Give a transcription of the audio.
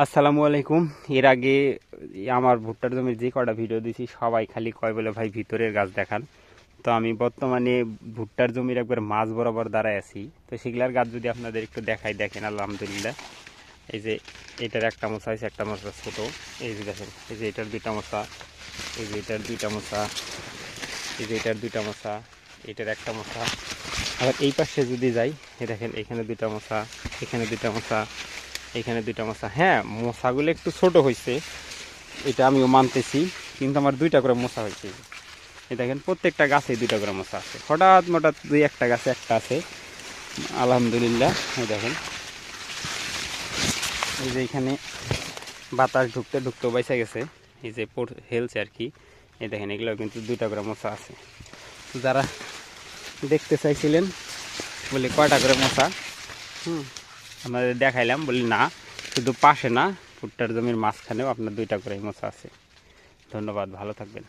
আসসালামু আলাইকুম। এর আগে আমার ভুট্টার জমির যে কটা ভিডিও দিয়েছি সবাই খালি কয় বলে ভাই ভিতরের গাছ দেখান। তো আমি বর্তমানে ভুট্টার জমির একবার মাঝ বরাবর দাঁড়ায় আছি। তো সেগুলার গাছ যদি আপনাদের একটু দেখাই, দেখেন আলহামদুলিল্লাহ। এই যে এটার একটা মশা আছে, একটা মশা ছোট। এই যে দেখেন, এই যে এটার দুইটা মশা, এই যে এটার দুইটা মশা, এই যে এটার দুইটা মশা, এটার একটা মশা। আবার এই পাশে যদি যাই, এই দেখেন এখানে দুইটা মশা, এখানে দুইটা মশা, এখানে দুইটা মশা। হ্যাঁ, মশাগুলো একটু ছোট হয়েছে, এটা আমিও মানতেছি, কিন্তু আমার দুইটা করে মশা হয়েছে। এই দেখেন প্রত্যেকটা গাছে দুইটা করে মশা আছে, হঠাৎ মঠাৎ দুই একটা গাছে একটা আছে আলহামদুলিল্লাহ। এই দেখেন, এই যে এখানে বাতাস ঢুকতে ঢুকতে বাইসা গেছে, এই যে হেলছে আর কি। এই দেখেন এগুলো কিন্তু দুইটা করে মশা আছে। যারা দেখতে চাইছিলেন বলি কয়টা করে মশা, আপনাদের দেখাইলাম, বলি না শুধু পাশে না, ভুট্টার জমির মাঝখানেও আপনার দুইটা করে মশা আছে। ধন্যবাদ, ভালো থাকবেন।